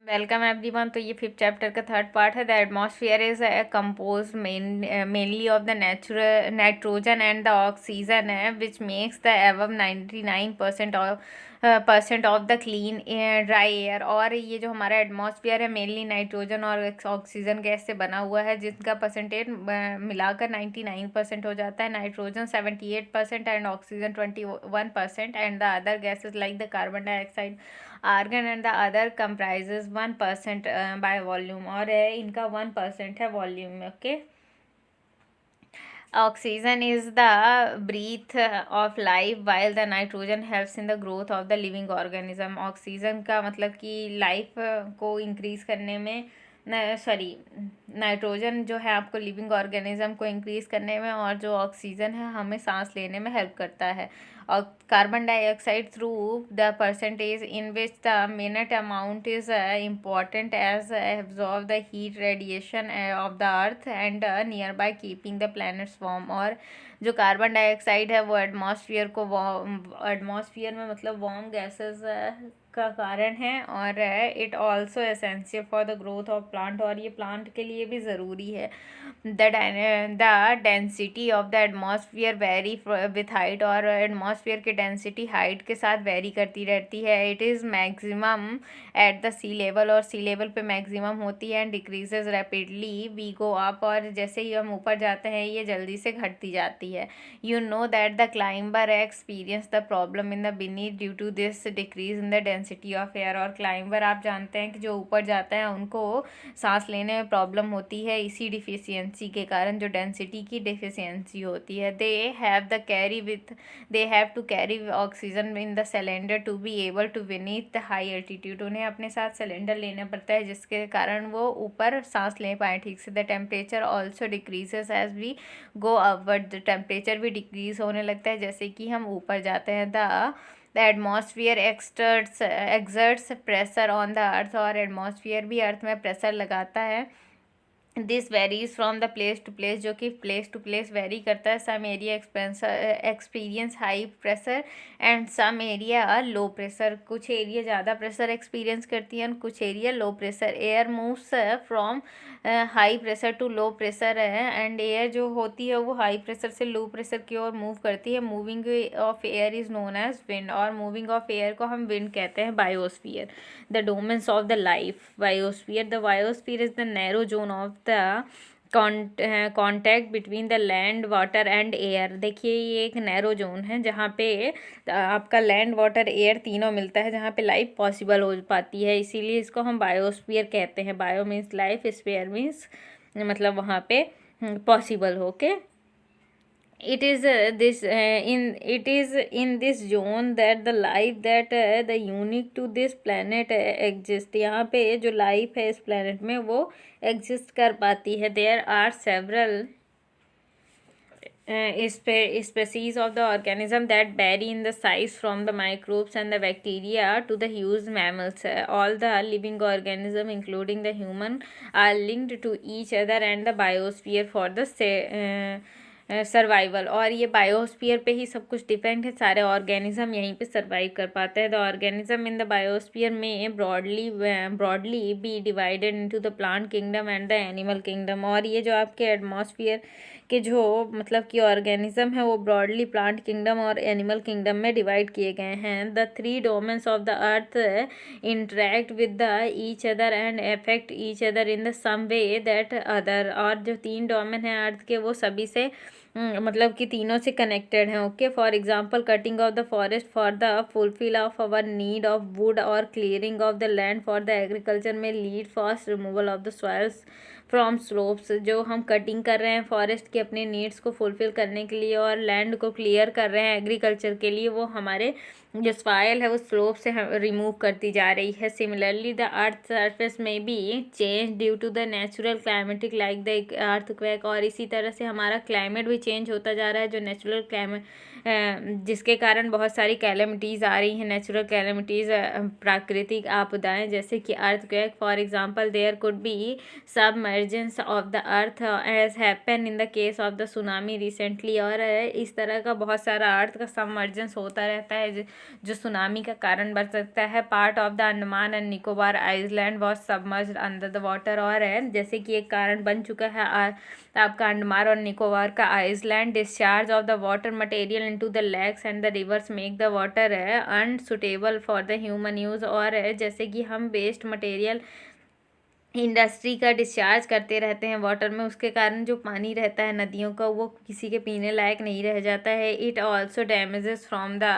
Welcome everyone. तो ये fifth chapter का थर्ड पार्ट है। The atmosphere is compose mainly of the natural nitrogen and the oxygen है which makes the above 99% of the clean dry air. और ये जो हमारा एटमॉस्फेयर है मेनली नाइट्रोजन और ऑक्सीजन गैस से बना हुआ है, जिसका परसेंटेज मिलाकर 99% हो जाता है। Nitrogen 78% and oxygen 21% and the other gases like the carbon dioxide argon and the other comprises 1% by volume. और इनका 1% है वॉल्यूम में। Okay, oxygen is the breath of life while the nitrogen helps in the growth of the living organism. Oxygen का मतलब कि life को increase करने में, सॉरी, नाइट्रोजन जो है आपको लिविंग ऑर्गेनिज्म को इंक्रीज करने में, और जो ऑक्सीजन है हमें सांस लेने में हेल्प करता है। और carbon dioxide through the percentage in which the minute amount is important as absorb the heat radiation of the earth and nearby keeping the planets warm। और जो कार्बन डाइऑक्साइड है वो एटमॉस्फेयर को एटमॉस्फेयर में मतलब वार्म गैसेस का कारण है। और it also essential for the growth of plant, और ये प्लांट के लिए भी ज़रूरी है। The density of the atmosphere vary with height, और एटमॉस्फेयर की डेंसिटी हाइट के साथ वेरी करती रहती है। It is maximum at the sea level, और सी लेवल पे मैक्सिमम होती है। And decreases rapidly we go up, और जैसे ही हम ऊपर जाते हैं ये जल्दी से घटती जाती है। You know that the climber experience the problem in the beneath due to this decrease in the density of air. और क्लाइंबर आप जानते हैं कि जो ऊपर जाते हैं उनको सांस लेने में प्रॉब्लम होती है इसी डिफिशियंसी के कारण, जो डेंसिटी की डिफिशियंसी होती है। They have to carry oxygen in the cylinder to be able to beneath the high altitude. उन्हें अपने साथ सिलेंडर लेना पड़ता है जिसके कारण वो ऊपर सांस ले पाए ठीक से। The temperature also decreases as we go upward. The temperature भी डिक्रीज होने लगता है जैसे कि हम ऊपर जाते हैं। The atmosphere exerts pressure on the earth, और एटमॉस्फेयर भी अर्थ में प्रेशर लगाता है। This varies from the place to place, जो कि प्लेस टू प्लेस वेरी करता है। Some area experience high pressure and some area low pressure. कुछ एरिया ज़्यादा प्रेशर एक्सपीरियंस करती है और कुछ area low pressure. Air moves from high pressure to low pressure है, एंड एयर जो होती है वो हाई प्रेशर से लो प्रेशर की ओर मूव करती है। Moving of air is known as wind, और मूविंग ऑफ एयर को हम विंड कहते हैं। Biosphere the domains of the life. The biosphere is the narrow zone of the contact between the land water and air. देखिए ये एक narrow zone है जहाँ पे आपका लैंड वाटर एयर तीनों मिलता है, जहाँ पे लाइफ पॉसिबल हो पाती है, इसीलिए इसको हम बायोस्फीयर कहते हैं। Bio means life, sphere means मतलब वहाँ पे पॉसिबल हो के। It is in this zone that the life that the unique to this planet exist। यहाँ पे जो लाइफ है इस planet में वो exist कर पाती है। There are several species of the organism that vary in the size from the microbes and the bacteria to the huge mammals। All the living organism including the human are linked to each other and the biosphere for the survival. और ये biosphere पे ही सब कुछ depend है, सारे organism यहीं पे survive कर पाते हैं। The organism in the biosphere में broadly be divided into the plant kingdom and the animal kingdom. और ये जो आपके एटमॉस्फेयर के जो मतलब कि ऑर्गेनिज्म है वो ब्रॉडली प्लांट किंगडम और एनिमल किंगडम में डिवाइड किए गए हैं। The three domains of the earth interact with the each other and affect each other in the some way that other. और जो तीन डोमेन हैं अर्थ के वो सभी से मतलब कि तीनों से कनेक्टेड हैं। Okay, for example cutting of the forest for the fulfil of our need of wood, और clearing of the land for the agriculture may lead fast removal of the soils from slopes. जो हम cutting कर रहे हैं forest के अपने needs को fulfil करने के लिए और लैंड को क्लियर कर रहे हैं एग्रीकल्चर के लिए, वो हमारे जो सॉइल है वो स्लोप से रिमूव करती जा रही है। सिमिलरली द अर्थ सरफेस में भी change due to the natural climatic like the earthquake. और इसी तरह से हमारा क्लाइमेट भी चेंज होता जा रहा है, जो नेचुरल क्लाइमेट जिसके कारण बहुत सारी कैलेमिटीज़ आ रही हैं। नेचुरल कैलेमिटीज़ प्राकृतिक आपदाएं जैसे कि earthquake. For example there could be sub submergence of the earth as happen in the case of the tsunami recently. और इस तरह का बहुत सारा अर्थ का सबमर्जेंस होता रहता है जो सुनामी का कारण बन सकता है। Part of the Andaman and Nicobar island was submerged under the water. और जैसे कि एक कारण बन चुका है आपका अंडमान और निकोबार का island. Discharge of the water material into the lakes and the rivers make the water unsuitable for the human use. और जैसे कि हम वेस्ट मटेरियल इंडस्ट्री का डिस्चार्ज करते रहते हैं वाटर में, उसके कारण जो पानी रहता है नदियों का वो किसी के पीने लायक नहीं रह जाता है। It also damages from the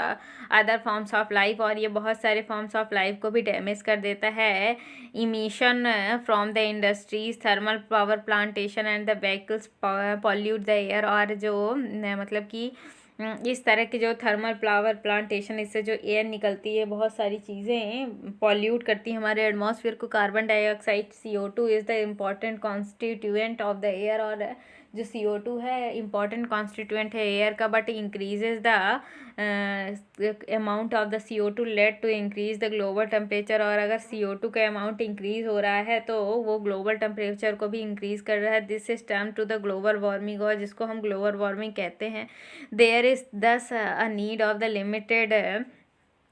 other forms of life. और ये बहुत सारे फॉर्म्स ऑफ लाइफ को भी डैमेज कर देता है। Emission from the industries, thermal power plantation and the vehicles pollute the air. और जो मतलब कि इस तरह के जो थर्मल पावर प्लांटेशन, इससे जो एयर निकलती है बहुत सारी चीज़ें पॉल्यूट करती हैं हमारे एटमॉस्फेयर को। Carbon dioxide CO2 is the important constituent of the air. और जो CO2 है इम्पॉर्टेंट कॉन्स्टिट्यूएंट है एयर का, but increases the amount of the CO2 led to increase the global temperature. और अगर CO2 का अमाउंट इंक्रीज हो रहा है तो वो ग्लोबल टेम्परेचर को भी इंक्रीज कर रहा है। This is term to the global warming, और जिसको हम ग्लोबल वार्मिंग कहते हैं। There is thus a need of the limited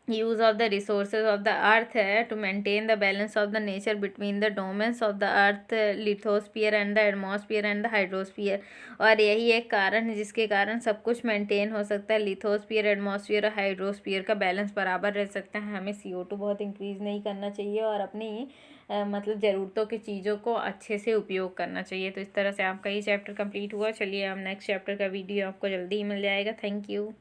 use of the resources of the earth to maintain the balance of the nature between the domains of the earth, lithosphere and the atmosphere and the hydrosphere। और यही एक कारण है जिसके कारण सब कुछ maintain हो सकता है। लिथोस्फीयर, एटमॉस्फेयर और हाइड्रोस्फीयर का बैलेंस बराबर रह सकता है। हमें CO2 बहुत इंक्रीज नहीं करना चाहिए और अपनी मतलब ज़रूरतों की चीज़ों को अच्छे से उपयोग करना चाहिए। तो इस तरह से आपका ये चैप्टर कंप्लीट हुआ। चलिए अब नेक्स्ट चैप्टर का वीडियो आपको जल्दी ही मिल जाएगा। Thank you.